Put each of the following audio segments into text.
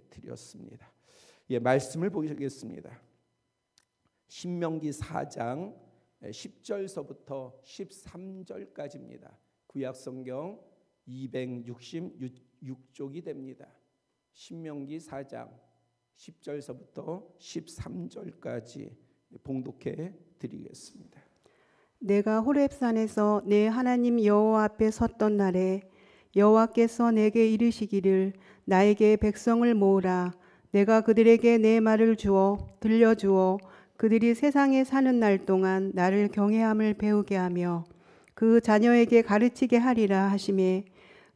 드렸습니다. 말씀을 보시겠습니다. 신명기 4장 10절서부터 13절까지입니다. 구약성경 266쪽이 됩니다. 신명기 4장 10절서부터 13절까지 봉독해 드리겠습니다. 내가 호렙산에서 내 하나님 여호와 앞에 섰던 날에 여호와께서 내게 이르시기를 나에게 백성을 모으라. 내가 그들에게 내 말을 주어 들려주어 그들이 세상에 사는 날 동안 나를 경외함을 배우게 하며 그 자녀에게 가르치게 하리라 하시매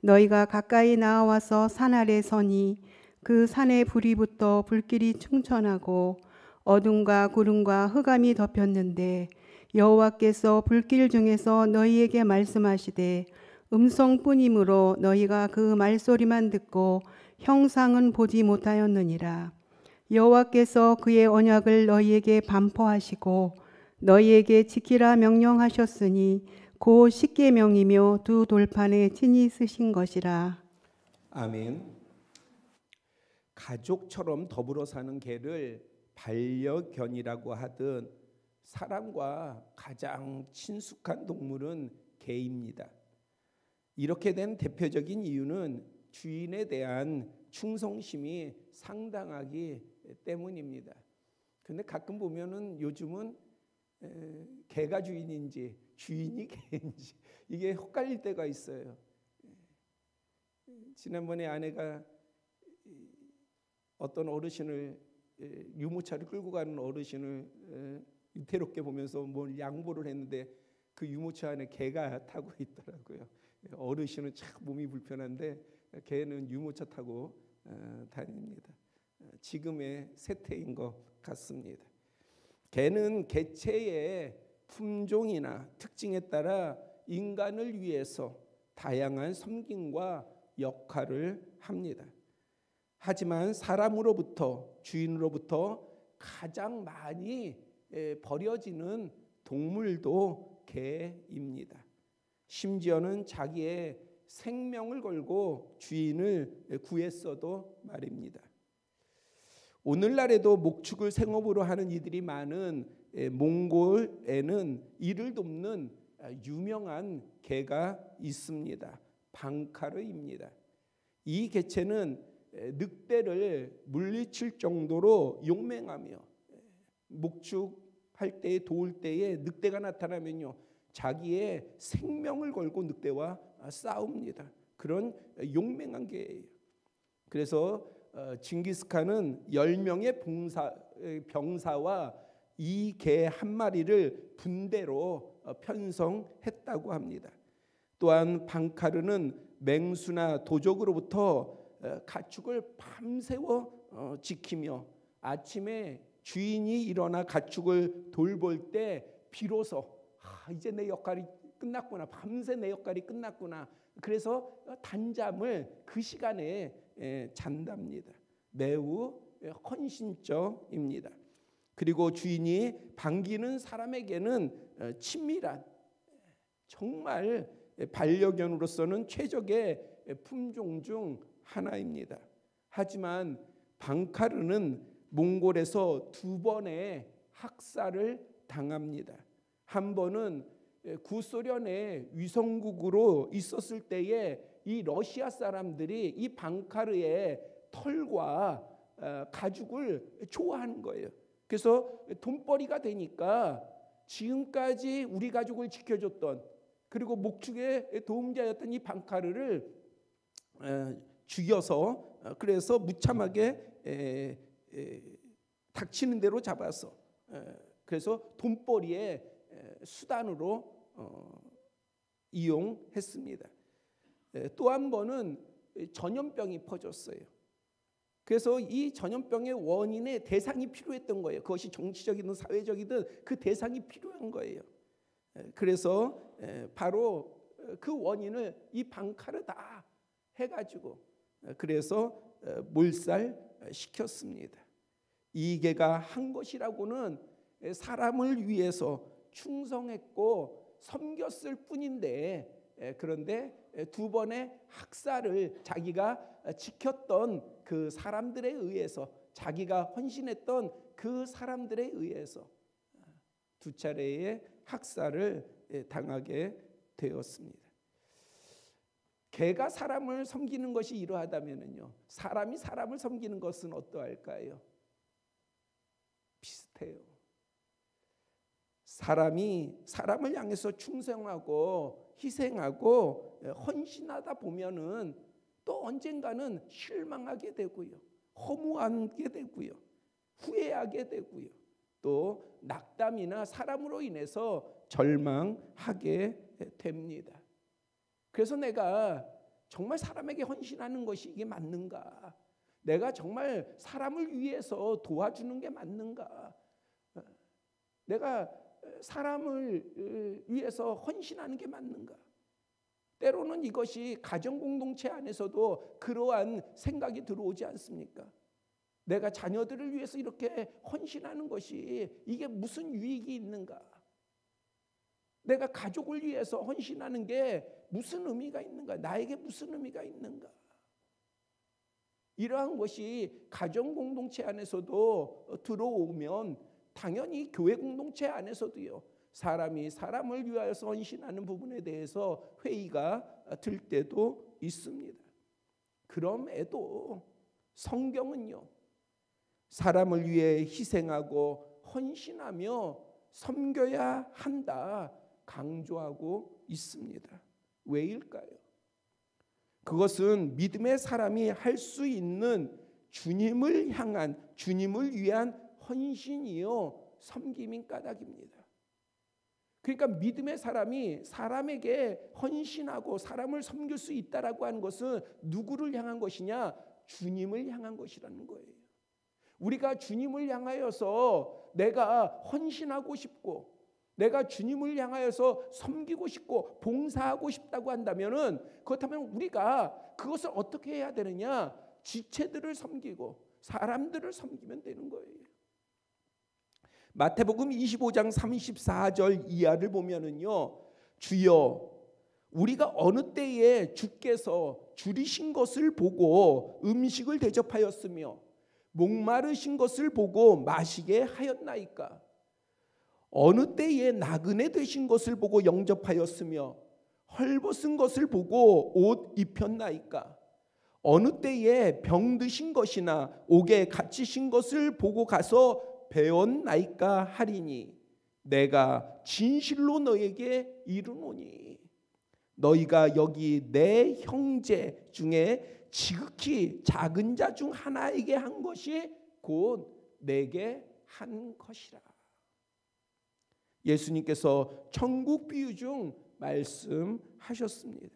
너희가 가까이 나와서 산 아래 서니 그 산에 불이 붙어 불길이 충천하고 어둠과 구름과 흑암이 덮였는데 여호와께서 불길 중에서 너희에게 말씀하시되 음성뿐이므로 너희가 그 말소리만 듣고 형상은 보지 못하였느니라. 여호와께서 그의 언약을 너희에게 반포하시고 너희에게 지키라 명령하셨으니 곧 십계명이며 두 돌판에 친히 쓰신 것이라. 아멘. 가족처럼 더불어 사는 개를 반려견이라고 하듯 사람과 가장 친숙한 동물은 개입니다. 이렇게 된 대표적인 이유는 주인에 대한 충성심이 상당하기 때문입니다. 근데 가끔 보면은 요즘은 개가 주인인지 주인이 개인지 이게 헷갈릴 때가 있어요. 지난번에 아내가 어떤 어르신을 유모차를 끌고 가는 어르신을 위태롭게 보면서 뭘 양보를 했는데 그 유모차 안에 개가 타고 있더라고요. 어르신은 참 몸이 불편한데 개는 유모차 타고 다닙니다. 지금의 세태인 것 같습니다. 개는 개체의 품종이나 특징에 따라 인간을 위해서 다양한 섬김과 역할을 합니다. 하지만 사람으로부터 주인으로부터 가장 많이 버려지는 동물도 개입니다. 심지어는 자기의 생명을 걸고 주인을 구했어도 말입니다. 오늘날에도 목축을 생업으로 하는 이들이 많은 몽골에는 이를 돕는 유명한 개가 있습니다. 방카르입니다. 이 개체는 늑대를 물리칠 정도로 용맹하며 목축할 때 도울 때에 늑대가 나타나면요 자기의 생명을 걸고 늑대와 싸웁니다. 그런 용맹한 개예요. 그래서 징기스칸은 10명의 병사와 이 개 한 마리를 분대로 편성했다고 합니다. 또한 방카르는 맹수나 도적으로부터 가축을 밤새워 지키며 아침에 주인이 일어나 가축을 돌볼 때 비로소 이제 내 역할이 끝났구나, 밤새 내 역할이 끝났구나. 그래서 단잠을 그 시간에 잔답니다. 매우 헌신적입니다. 그리고 주인이 반기는 사람에게는 친밀한 정말 반려견으로서는 최적의 품종 중 하나입니다. 하지만 방카르는 몽골에서 2번의 학살을 당합니다. 한 번은 구소련의 위성국으로 있었을 때에 이 러시아 사람들이 이 방카르의 털과 가죽을 좋아하는 거예요. 그래서 돈벌이가 되니까 지금까지 우리 가족을 지켜줬던 그리고 목축의 도움자였던 이 방카르를 죽여서 그래서 무참하게 닥치는 대로 잡아서 그래서 돈벌이의 수단으로 이용했습니다. 또 한 번은 전염병이 퍼졌어요. 그래서 이 전염병의 원인의 대상이 필요했던 거예요. 그것이 정치적이든 사회적이든 그 대상이 필요한 거예요. 그래서 바로 그 원인을 이 방카르다 해가지고 그래서 몰살시켰습니다. 이 개가 한 것이라고는 사람을 위해서 충성했고 섬겼을 뿐인데 그런데 2번의 학살을 자기가 지켰던 그 사람들에 의해서, 자기가 헌신했던 그 사람들에 의해서 두 차례의 학살을 당하게 되었습니다. 개가 사람을 섬기는 것이 이러하다면요, 사람이 사람을 섬기는 것은 어떠할까요? 비슷해요. 사람이 사람을 향해서 충성하고 희생하고 헌신하다 보면은 또 언젠가는 실망하게 되고요, 허무하게 되고요, 후회하게 되고요, 또 낙담이나 사람으로 인해서 절망하게 됩니다. 그래서 내가 정말 사람에게 헌신하는 것이 이게 맞는가? 내가 정말 사람을 위해서 도와주는 게 맞는가? 내가 사람을 위해서 헌신하는 게 맞는가? 때로는 이것이 가정 공동체 안에서도 그러한 생각이 들어오지 않습니까? 내가 자녀들을 위해서 이렇게 헌신하는 것이 이게 무슨 유익이 있는가? 내가 가족을 위해서 헌신하는 게 무슨 의미가 있는가? 나에게 무슨 의미가 있는가? 이러한 것이 가정 공동체 안에서도 들어오면 당연히 교회 공동체 안에서도요, 사람이 사람을 위하여서 헌신하는 부분에 대해서 회의가 들 때도 있습니다. 그럼에도 성경은요, 사람을 위해 희생하고 헌신하며 섬겨야 한다 강조하고 있습니다. 왜일까요? 그것은 믿음의 사람이 할 수 있는 주님을 향한, 주님을 위한 헌신이요 섬김인 까닭입니다. 그러니까 믿음의 사람이 사람에게 헌신하고 사람을 섬길 수 있다라고 하는 것은 누구를 향한 것이냐? 주님을 향한 것이라는 거예요. 우리가 주님을 향하여서 내가 헌신하고 싶고, 내가 주님을 향하여서 섬기고 싶고 봉사하고 싶다고 한다면은, 그렇다면 우리가 그것을 어떻게 해야 되느냐? 지체들을 섬기고 사람들을 섬기면 되는 거예요. 마태복음 25장 34절 이하를 보면은요, 주여 우리가 어느 때에 주께서 줄이신 것을 보고 음식을 대접하였으며 목마르신 것을 보고 마시게 하였나이까? 어느 때에 나그네 되신 것을 보고 영접하였으며 헐벗은 것을 보고 옷 입혔나이까? 어느 때에 병드신 것이나 옥에 갇히신 것을 보고 가서 배웠나이까 하리니, 내가 진실로 너에게 이르노니 너희가 여기 내 형제 중에 지극히 작은 자 중 하나에게 한 것이 곧 내게 한 것이라. 예수님께서 천국 비유 중 말씀하셨습니다.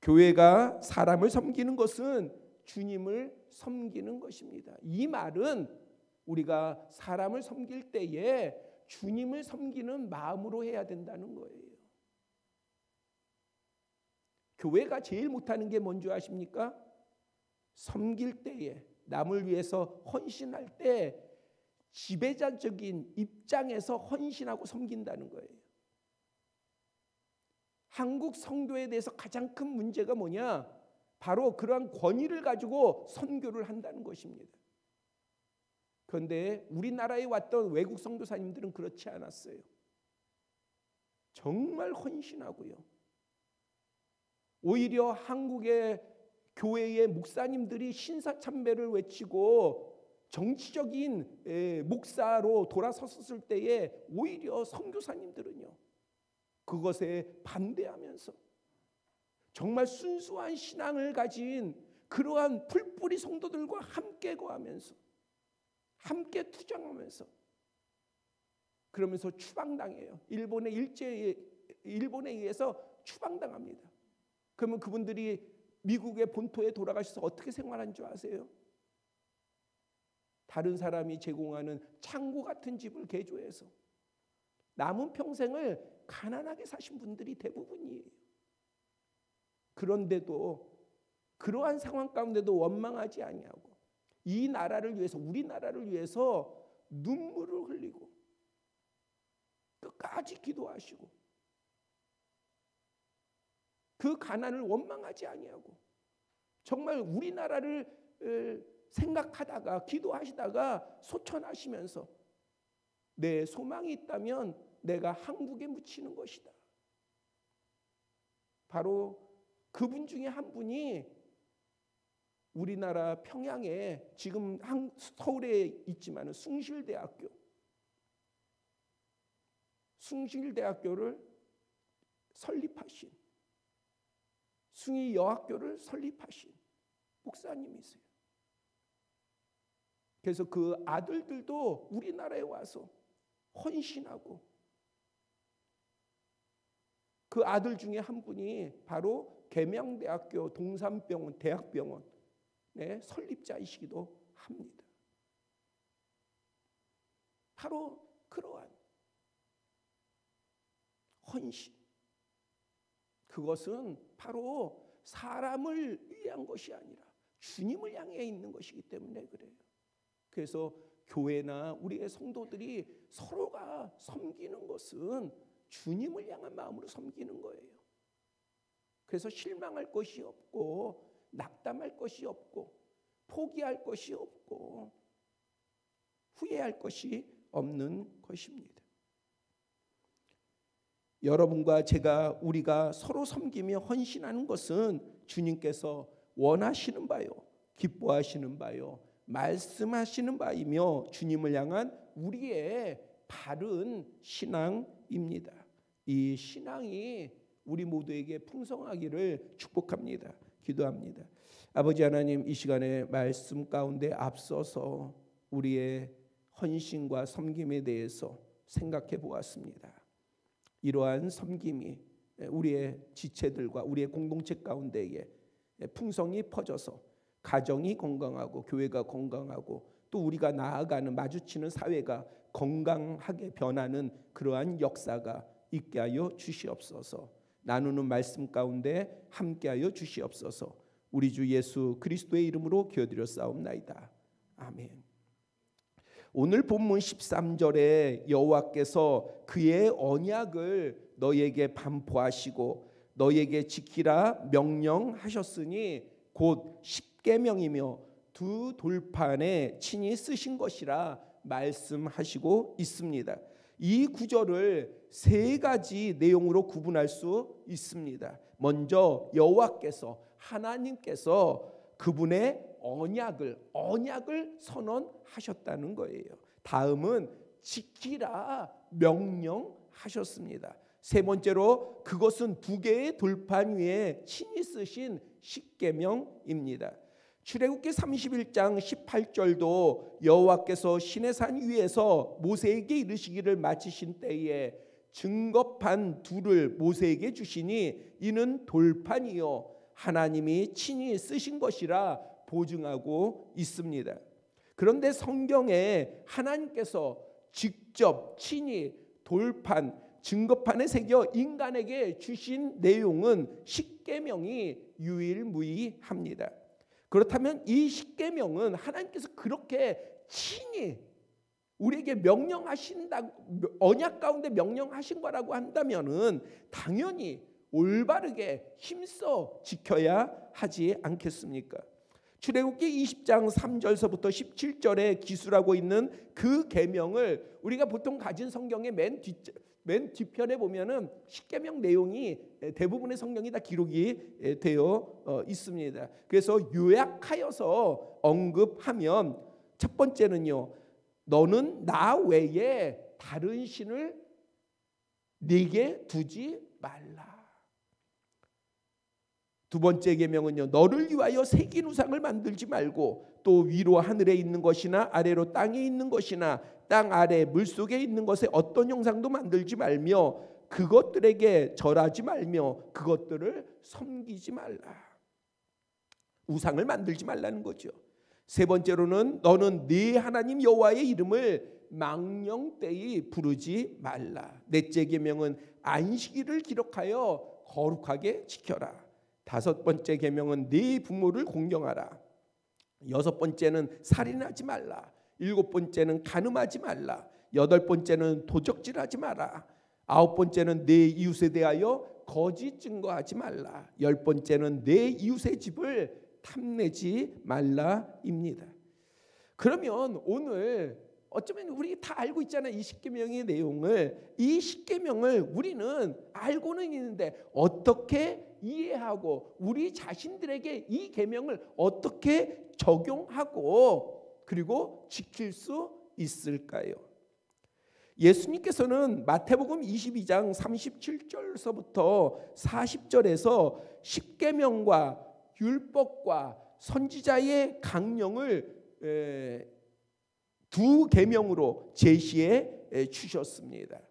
교회가 사람을 섬기는 것은 주님을 섬기는 것입니다. 이 말은 우리가 사람을 섬길 때에 주님을 섬기는 마음으로 해야 된다는 거예요. 교회가 제일 못하는 게 뭔지 아십니까? 섬길 때에, 남을 위해서 헌신할 때 지배자적인 입장에서 헌신하고 섬긴다는 거예요. 한국 성도에 대해서 가장 큰 문제가 뭐냐? 바로 그러한 권위를 가지고 선교를 한다는 것입니다. 그런데 우리나라에 왔던 외국 선교사님들은 그렇지 않았어요. 정말 헌신하고요. 오히려 한국의 교회의 목사님들이 신사참배를 외치고 정치적인 목사로 돌아섰을 때에 오히려 선교사님들은요, 그것에 반대하면서 정말 순수한 신앙을 가진 그러한 풀뿌리 성도들과 함께 거하면서, 함께 투쟁하면서, 그러면서 추방당해요. 일본에 의해서 추방당합니다. 그러면 그분들이 미국의 본토에 돌아가셔서 어떻게 생활한 줄 아세요? 다른 사람이 제공하는 창고 같은 집을 개조해서 남은 평생을 가난하게 사신 분들이 대부분이에요. 그런데도 그러한 상황 가운데도 원망하지 아니하고 이 나라를 위해서, 우리나라를 위해서 눈물을 흘리고 끝까지 기도하시고 그 가난을 원망하지 아니하고 정말 우리나라를 생각하다가 기도하시다가 소천하시면서 내 소망이 있다면 내가 한국에 묻히는 것이다. 바로 그분 중에 한 분이 우리나라 평양에 지금 서울에 있지만 숭실대학교를 설립하신, 숭의여학교를 설립하신 목사님이세요. 그래서 그 아들들도 우리나라에 와서 헌신하고, 그 아들 중에 한 분이 바로 계명대학교 동산병원 대학병원 설립자이시기도 합니다. 바로 그러한 헌신, 그것은 바로 사람을 위한 것이 아니라 주님을 향해 있는 것이기 때문에 그래요. 그래서 교회나 우리의 성도들이 서로가 섬기는 것은 주님을 향한 마음으로 섬기는 거예요. 그래서 실망할 것이 없고, 낙담할 것이 없고, 포기할 것이 없고, 후회할 것이 없는 것입니다. 여러분과 제가, 우리가 서로 섬기며 헌신하는 것은 주님께서 원하시는 바요, 기뻐하시는 바요, 말씀하시는 바이며 주님을 향한 우리의 바른 신앙입니다. 이 신앙이 우리 모두에게 풍성하기를 축복합니다. 기도합니다. 아버지 하나님, 이 시간에 말씀 가운데 앞서서 우리의 헌신과 섬김에 대해서 생각해 보았습니다. 이러한 섬김이 우리의 지체들과 우리의 공동체 가운데에 풍성히 퍼져서 가정이 건강하고 교회가 건강하고 또 우리가 나아가는 마주치는 사회가 건강하게 변하는 그러한 역사가 있게 하여 주시옵소서. 나누는 말씀 가운데 함께하여 주시옵소서. 우리 주 예수 그리스도의 이름으로 기도드렸사옵나이다. 아멘. 오늘 본문 13절에 여호와께서 그의 언약을 너에게 반포하시고 너에게 지키라 명령하셨으니 곧 십계명이며 두 돌판에 친히 쓰신 것이라 말씀하시고 있습니다. 이 구절을 세 가지 내용으로 구분할 수 있습니다. 먼저 여호와께서, 하나님께서 그분의 언약을 선언하셨다는 거예요. 다음은 지키라 명령하셨습니다. 세 번째로 그것은 두 개의 돌판 위에 친히 쓰신 십계명입니다. 출애굽기 31장 18절도 여호와께서 시내산 위에서 모세에게 이르시기를 마치신 때에 증거판 둘을 모세에게 주시니 이는 돌판이요 하나님이 친히 쓰신 것이라 보증하고 있습니다. 그런데 성경에 하나님께서 직접 친히 돌판, 증거판에 새겨 인간에게 주신 내용은 십계명이 유일무이합니다. 그렇다면 이 십계명은 하나님께서 그렇게 친히 우리에게 명령하신다, 언약 가운데 명령하신 거라고 한다면은 당연히 올바르게 힘써 지켜야 하지 않겠습니까? 출애굽기 20장 3절서부터 17절에 기술하고 있는 그 계명을 우리가 보통 가진 성경의 맨 뒤편에 보면은 십계명 내용이 대부분의 성경이 다 기록이 되어 있습니다. 그래서 요약하여서 언급하면 첫 번째는요, 너는 나 외에 다른 신을 네게 두지 말라. 두 번째 계명은요, 너를 위하여 새긴 우상을 만들지 말고 또 위로 하늘에 있는 것이나 아래로 땅에 있는 것이나 땅 아래 물속에 있는 것에 어떤 형상도 만들지 말며 그것들에게 절하지 말며 그것들을 섬기지 말라. 우상을 만들지 말라는 거죠. 세 번째로는 너는 네 하나님 여호와의 이름을 망령되이 부르지 말라. 넷째 계명은 안식일을 기록하여 거룩하게 지켜라. 다섯 번째 계명은 네 부모를 공경하라. 여섯 번째는 살인하지 말라. 일곱 번째는 간음하지 말라. 여덟 번째는 도적질하지 마라. 아홉 번째는 내 이웃에 대하여 거짓 증거하지 말라. 열 번째는 내 이웃의 집을 탐내지 말라입니다. 그러면 오늘 어쩌면 우리 다 알고 있잖아요. 이 십계명의 내용을. 이 십계명을 우리는 알고는 있는데 어떻게 이해하고 우리 자신들에게 이 계명을 어떻게 적용하고 그리고 지킬 수 있을까요? 예수님께서는 마태복음 22장 37절서부터 40절에서 십계명과 율법과 선지자의 강령을 두 계명으로 제시해 주셨습니다.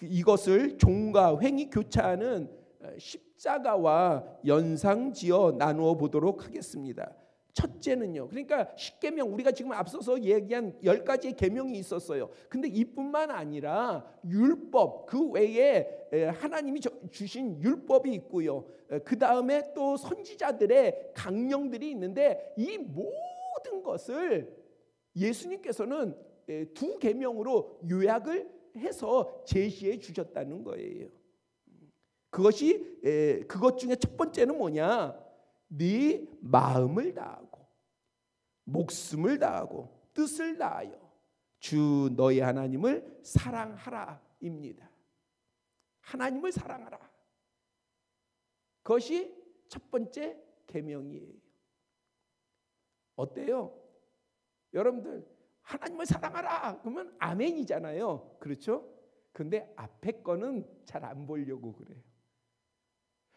이것을 종과 횡이 교차하는 십자가와 연상지어 나누어 보도록 하겠습니다. 첫째는요. 그러니까 십계명 우리가 지금 앞서서 얘기한 10가지의 계명이 있었어요. 근데 이뿐만 아니라 율법 그 외에 하나님이 주신 율법이 있고요. 그 다음에 또 선지자들의 강령들이 있는데 이 모든 것을 예수님께서는 두 계명으로 요약을 해서 제시해 주셨다는 거예요. 그것 중에 첫 번째는 뭐냐? 네 마음을 다하고 목숨을 다하고 뜻을 다하여 주 너의 하나님을 사랑하라입니다. 하나님을 사랑하라. 그것이 첫 번째 계명이에요. 어때요? 여러분들 하나님을 사랑하라 그러면 아멘이잖아요. 그렇죠? 근데 앞에 거는 잘 안 보려고 그래요.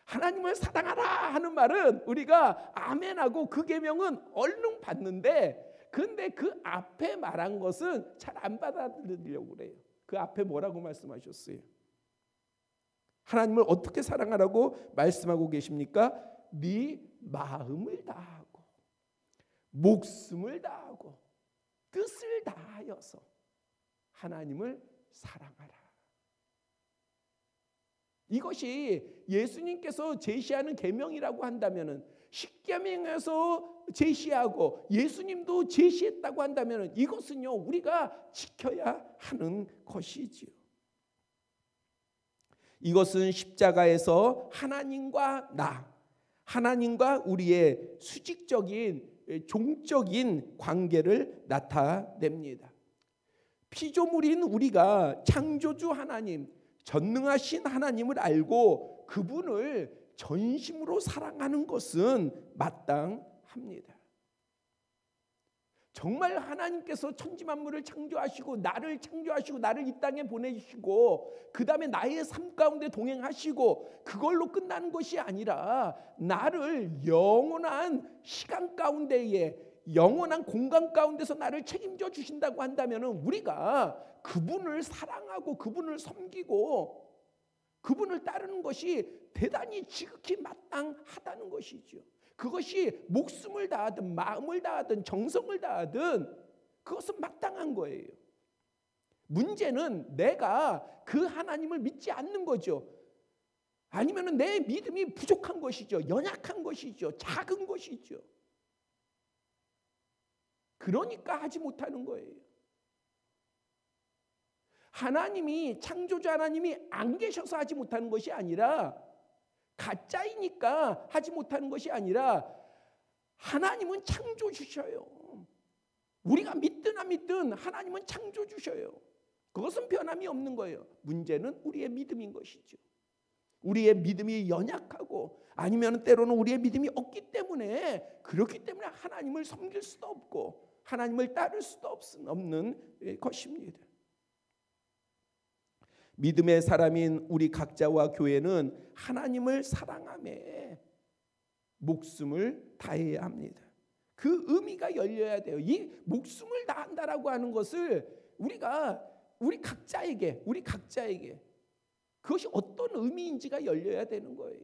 하나님을 사랑하라 하는 말은 우리가 아멘하고 그 계명은 얼른 받는데 근데 그 앞에 말한 것은 잘 안 받아들이려고 그래요. 그 앞에 뭐라고 말씀하셨어요? 하나님을 어떻게 사랑하라고 말씀하고 계십니까? 네 마음을 다하고 목숨을 다하고 뜻을 다하여서 하나님을 사랑하라. 이것이 예수님께서 제시하는 계명이라고 한다면은 십계명에서 제시하고 예수님도 제시했다고 한다면은 이것은요 우리가 지켜야 하는 것이지요. 이것은 십자가에서 하나님과 우리의 수직적인 종적인 관계를 나타냅니다. 피조물인 우리가 창조주 하나님, 전능하신 하나님을 알고 그분을 전심으로 사랑하는 것은 마땅합니다. 정말 하나님께서 천지만물을 창조하시고 나를 이 땅에 보내시고 그 다음에 나의 삶 가운데 동행하시고 그걸로 끝나는 것이 아니라 나를 영원한 시간 가운데에 영원한 공간 가운데서 나를 책임져 주신다고 한다면 우리가 그분을 사랑하고 그분을 섬기고 그분을 따르는 것이 대단히 지극히 마땅하다는 것이죠. 그것이 목숨을 다하든 마음을 다하든 정성을 다하든 그것은 마땅한 거예요. 문제는 내가 그 하나님을 믿지 않는 거죠. 아니면 내 믿음이 부족한 것이죠. 연약한 것이죠. 작은 것이죠. 그러니까 하지 못하는 거예요. 하나님이 창조주 하나님이 안 계셔서 하지 못하는 것이 아니라 가짜이니까 하지 못하는 것이 아니라 하나님은 창조주셔요. 우리가 믿든 안 믿든 하나님은 창조주셔요. 그것은 변함이 없는 거예요. 문제는 우리의 믿음인 것이죠. 우리의 믿음이 연약하고 아니면 때로는 우리의 믿음이 없기 때문에 그렇기 때문에 하나님을 섬길 수도 없고 하나님을 따를 수도 없는 것입니다. 믿음의 사람인 우리 각자와 교회는 하나님을 사랑하며 목숨을 다해야 합니다. 그 의미가 열려야 돼요. 이 목숨을 다한다라고 하는 것을 우리 각자에게 그것이 어떤 의미인지가 열려야 되는 거예요.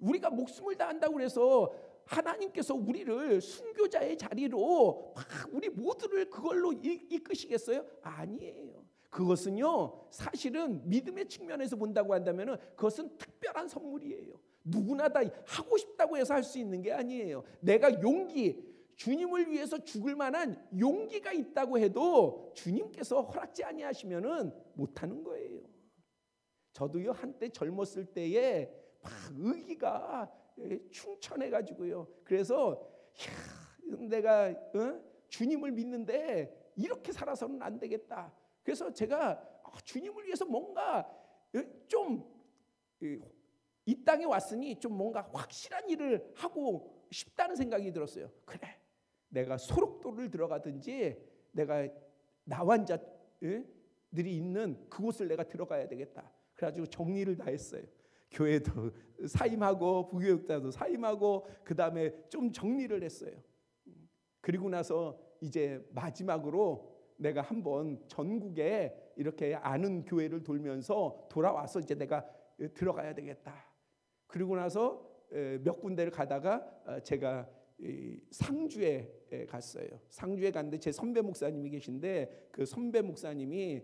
우리가 목숨을 다한다고 해서 하나님께서 우리를 순교자의 자리로 막 우리 모두를 그걸로 이끄시겠어요? 아니에요. 그것은요 사실은 믿음의 측면에서 본다고 한다면 그것은 특별한 선물이에요. 누구나 다 하고 싶다고 해서 할 수 있는 게 아니에요. 내가 주님을 위해서 죽을 만한 용기가 있다고 해도 주님께서 허락지 아니하시면은 못하는 거예요. 저도요 한때 젊었을 때에 막 의기가 충천해 가지고요. 그래서 내가 주님을 믿는데 이렇게 살아서는 안 되겠다. 그래서 제가 주님을 위해서 뭔가 좀 이 땅에 왔으니 좀 뭔가 확실한 일을 하고 싶다는 생각이 들었어요. 그래, 내가 소록도를 들어가든지 내가 나환자들이 있는 그곳을 내가 들어가야 되겠다. 그래가지고 정리를 다 했어요. 교회도 사임하고 부교육자도 사임하고 그 다음에 좀 정리를 했어요. 그리고 나서 이제 마지막으로 내가 한번 전국에 이렇게 아는 교회를 돌면서 돌아와서 이제 내가 들어가야 되겠다. 그리고 나서 몇 군데를 가다가 제가 상주에 갔어요. 상주에 갔는데 제 선배 목사님이 계신데 그 선배 목사님이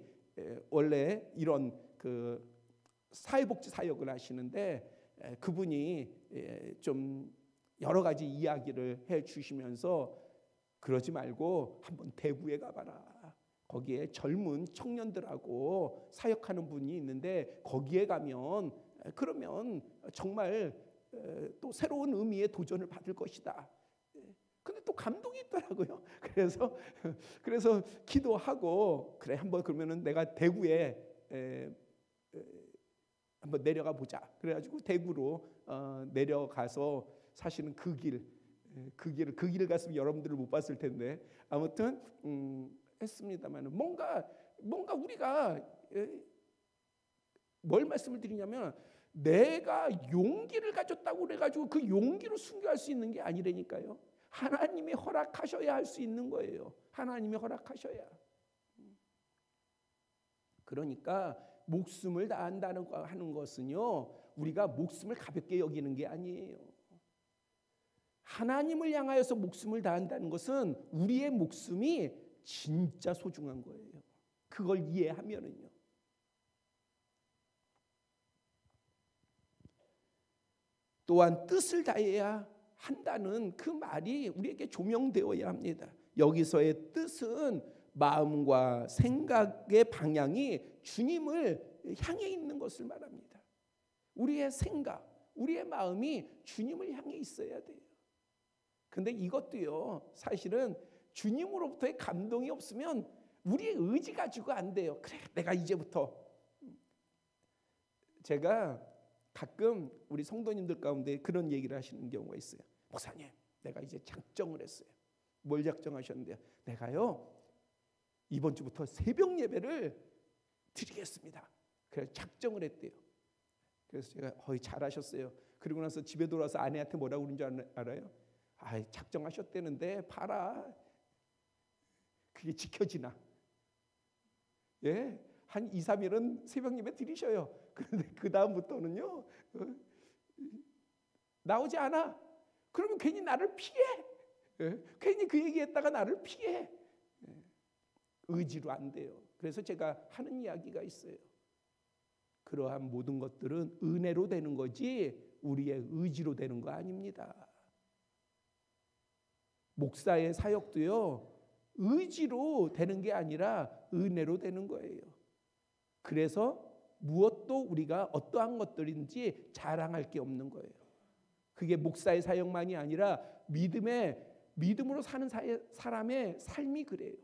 원래 이런 그 사회복지 사역을 하시는데 그분이 좀 여러 가지 이야기를 해 주시면서 그러지 말고 한번 대구에 가봐라. 거기에 젊은 청년들하고 사역하는 분이 있는데 거기에 가면 그러면 정말 또 새로운 의미의 도전을 받을 것이다. 근데 또 감동이 있더라고요. 그래서 기도하고 그래 한번 그러면은 내가 대구에 한번 내려가 보자. 그래가지고 대구로 내려가서 사실은 그 길을 갔으면 여러분들을 못 봤을 텐데 아무튼 했습니다만 뭔가 우리가 뭘 말씀을 드리냐면 내가 용기를 가졌다고 그래가지고 그 용기로 순교할 수 있는 게 아니라니까요. 하나님이 허락하셔야 할 수 있는 거예요. 하나님이 허락하셔야. 그러니까 목숨을 다한다는 하는 것은요, 우리가 목숨을 가볍게 여기는 게 아니에요. 하나님을 향하여서 목숨을 다한다는 것은 우리의 목숨이 진짜 소중한 거예요. 그걸 이해하면은요. 또한 뜻을 다해야 한다는 그 말이 우리에게 조명되어야 합니다. 여기서의 뜻은 마음과 생각의 방향이 주님을 향해 있는 것을 말합니다. 우리의 생각, 우리의 마음이 주님을 향해 있어야 돼요. 근데 이것도요, 사실은 주님으로부터의 감동이 없으면 우리의 의지 가지고 안 돼요. 그래, 내가 이제부터. 제가 가끔 우리 성도님들 가운데 그런 얘기를 하시는 경우가 있어요. 목사님, 내가 이제 작정을 했어요. 뭘 작정하셨는데요? 내가요, 이번 주부터 새벽 예배를 드리겠습니다. 그래서 작정을 했대요. 그래서 제가 잘하셨어요. 그리고 나서 집에 돌아와서 아내한테 뭐라고 그런 줄 알아요? 작정하셨다는데 봐라. 그게 지켜지나? 예, 한 2, 3일은 새벽 예배 드리셔요. 그런데 그 다음부터는요 나오지 않아. 그러면 괜히 나를 피해. 예, 괜히 그 얘기했다가 나를 피해. 예, 의지로 안 돼요. 그래서 제가 하는 이야기가 있어요. 그러한 모든 것들은 은혜로 되는 거지 우리의 의지로 되는 거 아닙니다. 목사의 사역도요, 의지로 되는 게 아니라 은혜로 되는 거예요. 그래서 무엇도 우리가 어떠한 것들인지 자랑할 게 없는 거예요. 그게 목사의 사역만이 아니라 믿음으로 사는 사람의 삶이 그래요.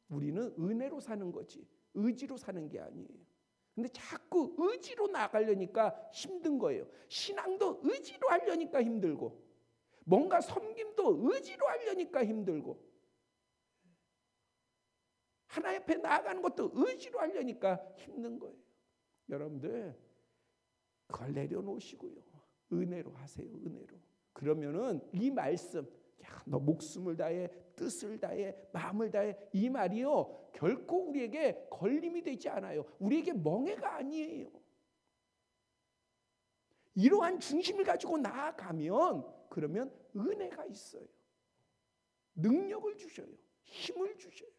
우리는 은혜로 사는 거지 의지로 사는 게 아니에요. 근데 자꾸 의지로 나가려니까 힘든 거예요. 신앙도 의지로 하려니까 힘들고, 뭔가 섬김도 의지로 하려니까 힘들고, 하나님 앞에 나아가는 것도 의지로 하려니까 힘든 거예요. 여러분들 그걸 내려놓으시고요, 은혜로 하세요. 은혜로. 그러면은 이 말씀, 너 목숨을 다해, 뜻을 다해, 마음을 다해, 이 말이요 결코 우리에게 걸림이 되지 않아요. 우리에게 멍해가 아니에요. 이러한 중심을 가지고 나아가면 그러면 은혜가 있어요. 능력을 주셔요. 힘을 주셔요.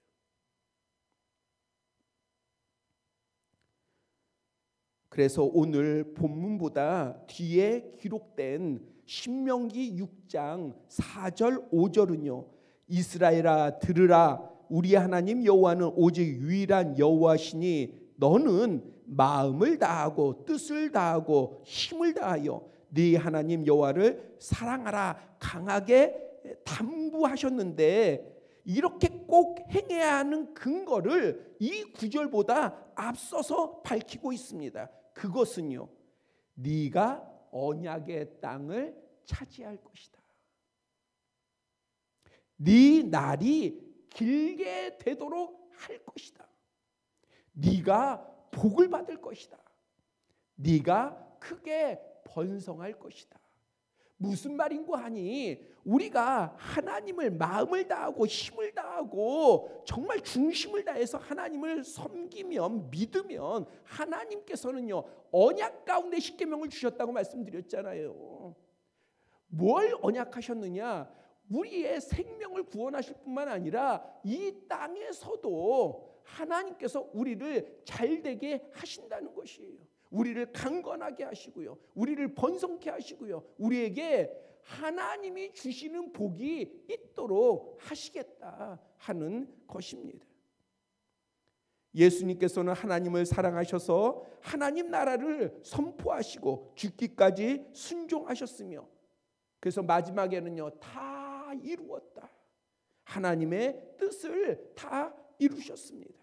그래서 오늘 본문보다 뒤에 기록된 신명기 6장 4절 5절은요, 이스라엘아 들으라, 우리 하나님 여호와는 오직 유일한 여호와시니 너는 마음을 다하고 뜻을 다하고 힘을 다하여 네 하나님 여호와를 사랑하라 강하게 당부하셨는데 이렇게 꼭 행해야 하는 근거를 이 구절보다 앞서서 밝히고 있습니다. 그것은요, 네가 언약의 땅을 차지할 것이다. 네 날이 길게 되도록 할 것이다. 네가 복을 받을 것이다. 네가 크게 번성할 것이다. 무슨 말인고 하니 우리가 하나님을 마음을 다하고 힘을 다하고 정말 중심을 다해서 하나님을 섬기면 믿으면 하나님께서는요 언약 가운데 십계명을 주셨다고 말씀드렸잖아요. 뭘 언약하셨느냐? 우리의 생명을 구원하실 뿐만 아니라 이 땅에서도 하나님께서 우리를 잘되게 하신다는 것이에요. 우리를 강건하게 하시고요, 우리를 번성케 하시고요, 우리에게 하나님이 주시는 복이 있도록 하시겠다 하는 것입니다. 예수님께서는 하나님을 사랑하셔서 하나님 나라를 선포하시고 죽기까지 순종하셨으며, 그래서 마지막에는요 다 이루었다, 하나님의 뜻을 다 이루셨습니다.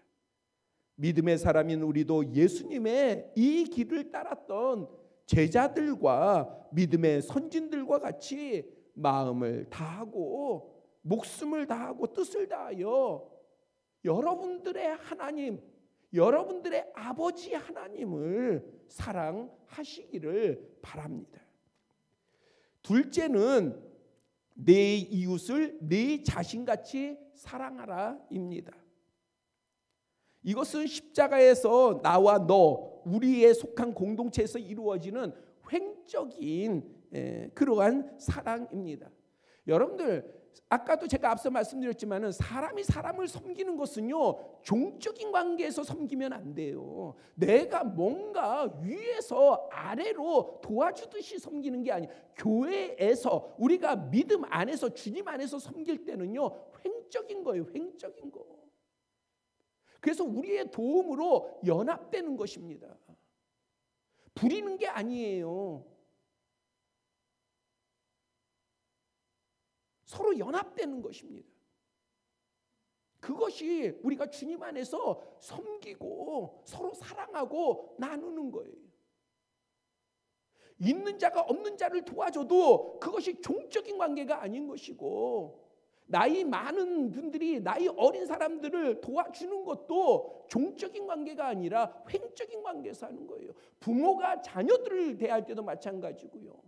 믿음의 사람인 우리도 예수님의 이 길을 따랐던 제자들과 믿음의 선진들과 같이 마음을 다하고 목숨을 다하고 뜻을 다하여 여러분들의 하나님, 여러분들의 아버지 하나님을 사랑하시기를 바랍니다. 둘째는 내 이웃을 내 자신같이 사랑하라입니다. 이것은 십자가에서 나와 너, 우리에 속한 공동체에서 이루어지는 횡적인 그러한 사랑입니다. 여러분들, 아까도 제가 앞서 말씀드렸지만 사람이 사람을 섬기는 것은요 종적인 관계에서 섬기면 안 돼요. 내가 뭔가 위에서 아래로 도와주듯이 섬기는 게 아니에요. 교회에서 우리가 믿음 안에서 주님 안에서 섬길 때는요 횡적인 거예요. 횡적인 거. 그래서 우리의 도움으로 연합되는 것입니다. 부리는 게 아니에요. 서로 연합되는 것입니다. 그것이 우리가 주님 안에서 섬기고 서로 사랑하고 나누는 거예요. 있는 자가 없는 자를 도와줘도 그것이 종적인 관계가 아닌 것이고, 나이 많은 분들이 나이 어린 사람들을 도와주는 것도 종적인 관계가 아니라 횡적인 관계에서 하는 거예요. 부모가 자녀들을 대할 때도 마찬가지고요.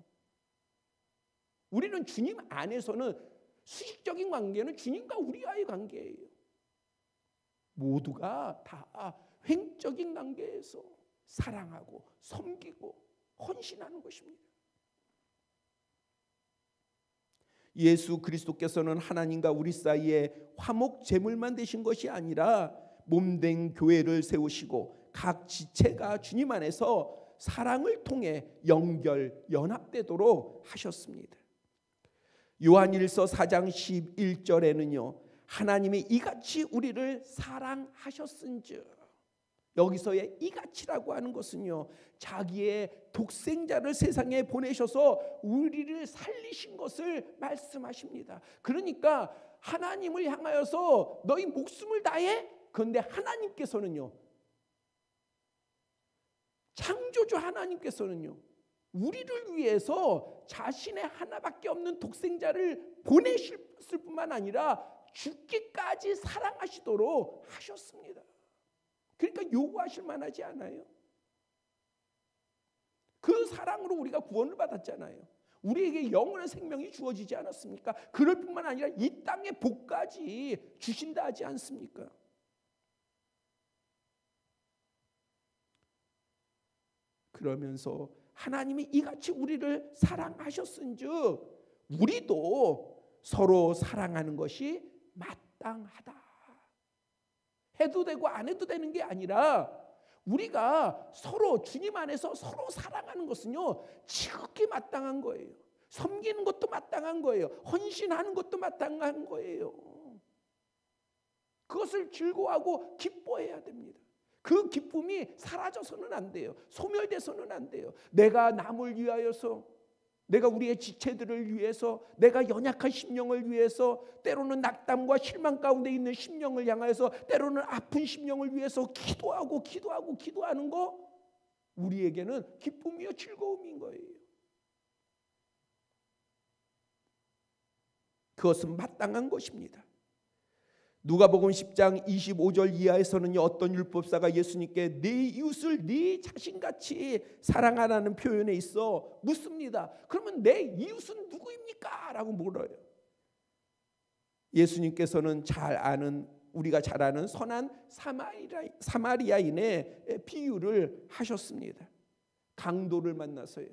우리는 주님 안에서는 수식적인 관계는 주님과 우리와의 관계예요. 모두가 다 횡적인 관계에서 사랑하고 섬기고 헌신하는 것입니다. 예수 그리스도께서는 하나님과 우리 사이에 화목 제물만 되신 것이 아니라 몸된 교회를 세우시고 각 지체가 주님 안에서 사랑을 통해 연결, 연합되도록 하셨습니다. 요한일서 4장 11절에는요 하나님이 이같이 우리를 사랑하셨은즉, 여기서의 이같이라고 하는 것은요 자기의 독생자를 세상에 보내셔서 우리를 살리신 것을 말씀하십니다. 그러니까 하나님을 향하여서 너희 목숨을 다해? 그런데 하나님께서는요, 창조주 하나님께서는요 우리를 위해서 자신의 하나밖에 없는 독생자를 보내셨을 뿐만 아니라 죽기까지 사랑하시도록 하셨습니다. 그러니까 요구하실 만하지 않아요? 그 사랑으로 우리가 구원을 받았잖아요. 우리에게 영원한 생명이 주어지지 않았습니까? 그럴 뿐만 아니라 이 땅의 복까지 주신다 하지 않습니까? 그러면서 하나님이 이같이 우리를 사랑하셨은즉 우리도 서로 사랑하는 것이 마땅하다. 해도 되고 안 해도 되는 게 아니라 우리가 서로 주님 안에서 서로 사랑하는 것은요 지극히 마땅한 거예요. 섬기는 것도 마땅한 거예요. 헌신하는 것도 마땅한 거예요. 그것을 즐거워하고 기뻐해야 됩니다. 그 기쁨이 사라져서는 안 돼요. 소멸돼서는 안 돼요. 내가 남을 위하여서 내가 우리의 지체들을 위해서, 내가 연약한 심령을 위해서, 때로는 낙담과 실망 가운데 있는 심령을 향하여서, 때로는 아픈 심령을 위해서 기도하는 거, 우리에게는 기쁨이요 즐거움인 거예요. 그것은 마땅한 것입니다. 누가복음 10장 25절 이하에서는요, 어떤 율법사가 예수님께 내 이웃을 네 자신같이 사랑하라는 표현에 있어 묻습니다. 그러면 내 이웃은 누구입니까? 라고 물어요. 예수님께서는 우리가 잘 아는 선한 사마리아인의 비유를 하셨습니다. 강도를 만나서요,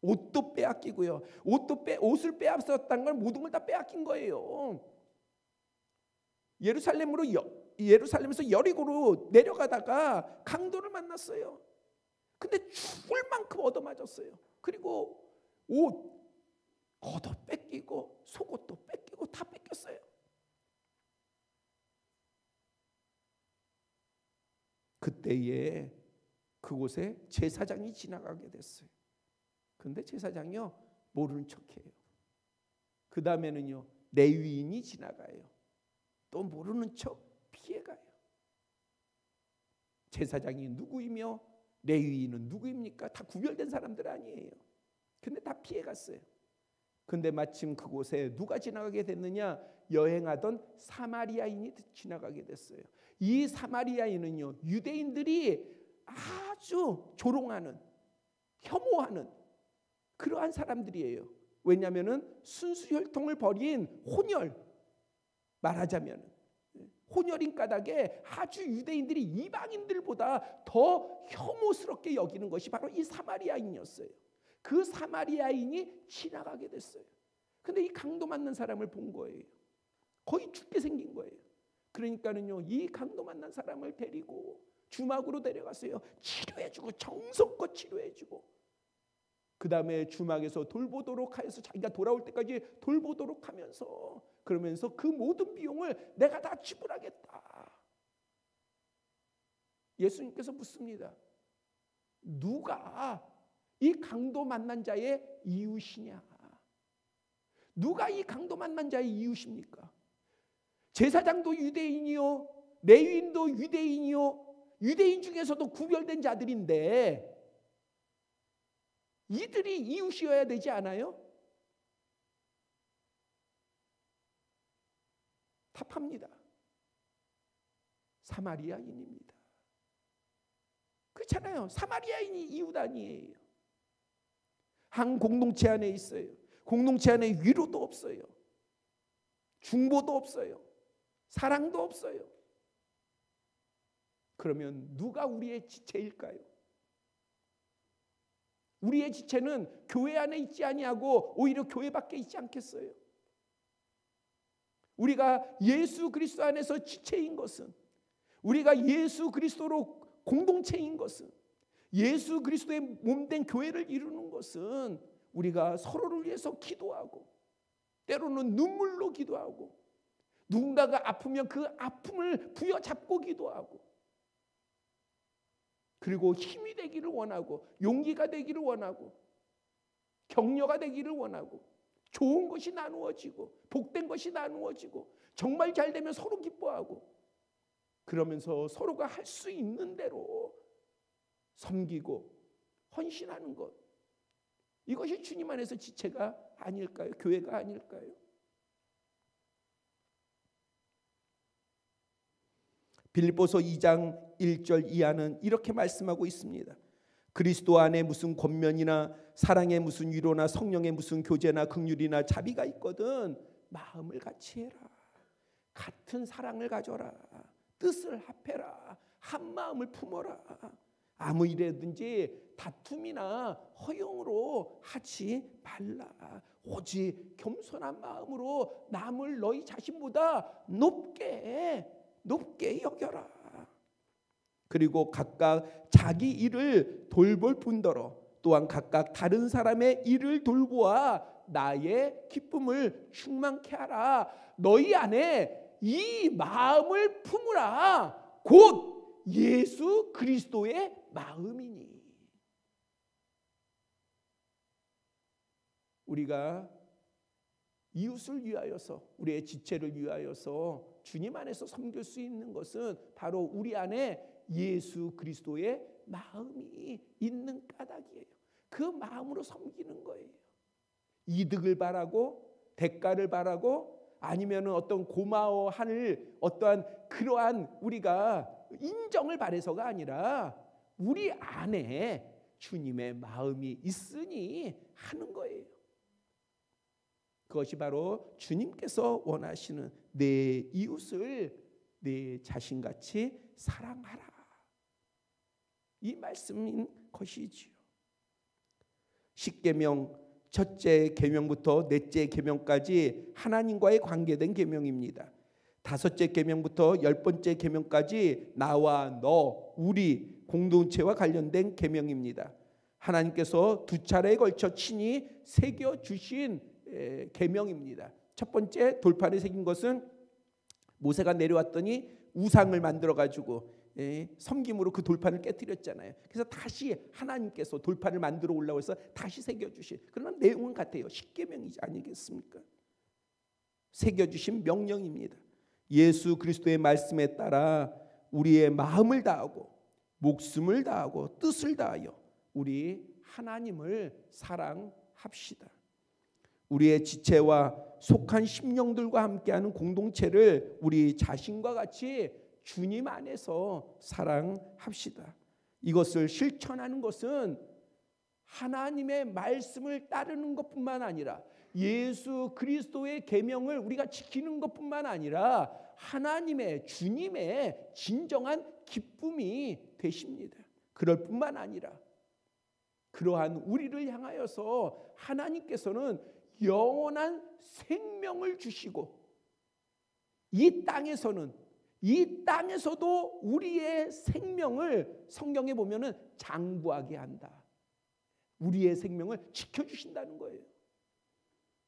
옷도 빼앗기고요, 옷을 빼앗았다는 걸 모든 걸 다 빼앗긴 거예요. 예루살렘에서 여리고로 내려가다가 강도를 만났어요. 근데 죽을 만큼 얻어맞았어요. 그리고 옷, 겉옷 뺏기고 속옷도 뺏기고 다 뺏겼어요. 그때에 그곳에 제사장이 지나가게 됐어요. 근데 제사장이요, 모르는 척해요. 그 다음에는요, 레위인이 지나가요. 또 모르는 척 피해가요. 제사장이 누구이며 레위인은 누구입니까? 다 구별된 사람들 아니에요. 근데 다 피해갔어요. 근데 마침 그곳에 누가 지나가게 됐느냐? 여행하던 사마리아인이 지나가게 됐어요. 이 사마리아인은요, 유대인들이 아주 조롱하는, 혐오하는 그러한 사람들이에요. 왜냐하면 순수혈통을 벌인 혼혈, 말하자면 혼혈인 까닭에 아주 유대인들이 이방인들보다 더 혐오스럽게 여기는 것이 바로 이 사마리아인이었어요. 그 사마리아인이 지나가게 됐어요. 근데 이 강도 만난 사람을 본 거예요. 거의 죽게 생긴 거예요. 그러니까는요, 이 강도 만난 사람을 데리고 주막으로 데려갔어요. 치료해주고, 정성껏 치료해주고, 그 다음에 주막에서 돌보도록 하여서 자기가 돌아올 때까지 돌보도록 하면서, 그러면서 그 모든 비용을 내가 다 지불하겠다. 예수님께서 묻습니다. 누가 이 강도 만난 자의 이웃이냐? 누가 이 강도 만난 자의 이웃입니까? 제사장도 유대인이요, 레위인도 유대인이요, 유대인 중에서도 구별된 자들인데 이들이 이웃이어야 되지 않아요? 답합니다. 사마리아인입니다. 그렇잖아요. 사마리아인이 이웃 아니에요. 한 공동체 안에 있어요. 공동체 안에 위로도 없어요. 중보도 없어요. 사랑도 없어요. 그러면 누가 우리의 지체일까요? 우리의 지체는 교회 안에 있지 아니하고 오히려 교회 밖에 있지 않겠어요? 우리가 예수 그리스도 안에서 지체인 것은, 우리가 예수 그리스도로 공동체인 것은, 예수 그리스도의 몸된 교회를 이루는 것은 우리가 서로를 위해서 기도하고, 때로는 눈물로 기도하고, 누군가가 아프면 그 아픔을 부여잡고 기도하고, 그리고 힘이 되기를 원하고, 용기가 되기를 원하고, 격려가 되기를 원하고, 좋은 것이 나누어지고, 복된 것이 나누어지고, 정말 잘 되면 서로 기뻐하고, 그러면서 서로가 할 수 있는 대로 섬기고 헌신하는 것, 이것이 주님 안에서 지체가 아닐까요? 교회가 아닐까요? 빌립보서 2장 1절 이하는 이렇게 말씀하고 있습니다. 그리스도 안에 무슨 권면이나 사랑에 무슨 위로나 성령의 무슨 교제나 긍휼이나 자비가 있거든 마음을 같이 해라. 같은 사랑을 가져라. 뜻을 합해라. 한 마음을 품어라. 아무 일에든지 다툼이나 허용으로 하지 말라. 오직 겸손한 마음으로 남을 너희 자신보다 높게 여겨라. 그리고 각각 자기 일을 돌볼 뿐더러 또한 각각 다른 사람의 일을 돌보아 나의 기쁨을 충만케 하라. 너희 안에 이 마음을 품으라. 곧 예수 그리스도의 마음이니. 우리가 이웃을 위하여서, 우리의 지체를 위하여서 주님 안에서 섬길 수 있는 것은 바로 우리 안에 예수 그리스도의 마음이 있는 까닭이에요. 그 마음으로 섬기는 거예요. 이득을 바라고 대가를 바라고 아니면 어떤 고마워할 어떠한 그러한 우리가 인정을 바라서가 아니라 우리 안에 주님의 마음이 있으니 하는 거예요. 그것이 바로 주님께서 원하시는 내 이웃을 내 자신같이 사랑하라, 이 말씀인 것이지요. 십계명 첫째 계명부터 넷째 계명까지 하나님과의 관계된 계명입니다. 다섯째 계명부터 10번째 계명까지 나와 너, 우리 공동체와 관련된 계명입니다. 하나님께서 두 차례에 걸쳐 친히 새겨 주신 계명입니다. 첫 번째 돌판에 새긴 것은 모세가 내려왔더니 우상을 만들어 가지고 섬김으로 그 돌판을 깨뜨렸잖아요. 그래서 다시 하나님께서 돌판을 만들어 올라와서 다시 새겨주신, 그러나 내용은 같아요. 십계명이지 아니겠습니까? 새겨주신 명령입니다. 예수 그리스도의 말씀에 따라 우리의 마음을 다하고 목숨을 다하고 뜻을 다하여 우리 하나님을 사랑합시다. 우리의 지체와 속한 심령들과 함께하는 공동체를 우리 자신과 같이 주님 안에서 사랑합시다. 이것을 실천하는 것은 하나님의 말씀을 따르는 것뿐만 아니라 예수 그리스도의 계명을 우리가 지키는 것뿐만 아니라 하나님의 주님의 진정한 기쁨이 되십니다. 그럴 뿐만 아니라 그러한 우리를 향하여서 하나님께서는 영원한 생명을 주시고 이 땅에서도 우리의 생명을 성경에 보면은 장구하게 한다. 우리의 생명을 지켜주신다는 거예요.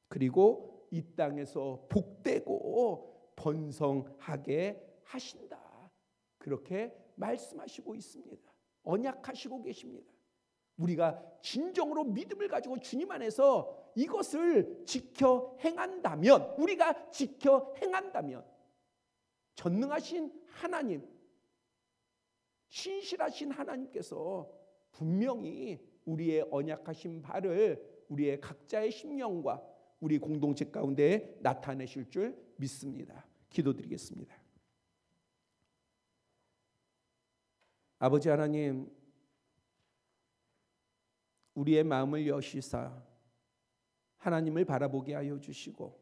그리고 이 땅에서 복되고 번성하게 하신다. 그렇게 말씀하시고 있습니다. 언약하시고 계십니다. 우리가 진정으로 믿음을 가지고 주님 안에서 이것을 지켜 행한다면, 우리가 지켜 행한다면 전능하신 하나님, 신실하신 하나님께서 분명히 우리의 언약하신 바를 우리의 각자의 심령과 우리 공동체 가운데 나타내실 줄 믿습니다. 기도드리겠습니다. 아버지 하나님, 우리의 마음을 여시사 하나님을 바라보게 하여 주시고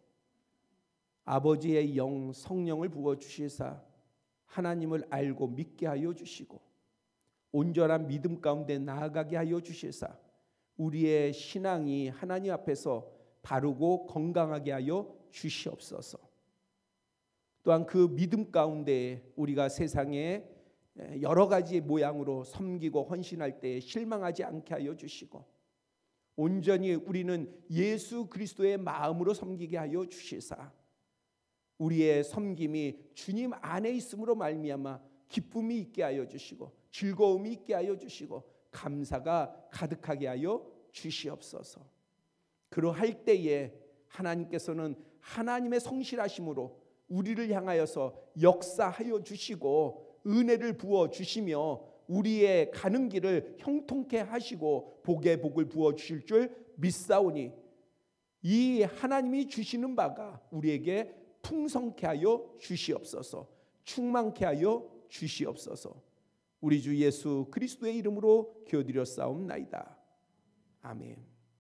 아버지의 영 성령을 부어주시사 하나님을 알고 믿게 하여 주시고 온전한 믿음 가운데 나아가게 하여 주시사 우리의 신앙이 하나님 앞에서 바르고 건강하게 하여 주시옵소서. 또한 그 믿음 가운데 우리가 세상에 여러 가지 모양으로 섬기고 헌신할 때 실망하지 않게 하여 주시고 온전히 우리는 예수 그리스도의 마음으로 섬기게 하여 주시사 우리의 섬김이 주님 안에 있음으로 말미암아 기쁨이 있게 하여 주시고 즐거움이 있게 하여 주시고 감사가 가득하게 하여 주시옵소서. 그러할 때에 하나님께서는 하나님의 성실하심으로 우리를 향하여서 역사하여 주시고 은혜를 부어 주시며 우리의 가는 길을 형통케 하시고 복의 복을 부어 주실 줄 믿사오니 이 하나님이 주시는 바가 우리에게 풍성케 하여 주시옵소서. 충만케 하여 주시옵소서. 우리 주 예수 그리스도의 이름으로 기도드렸사옵나이다. 아멘.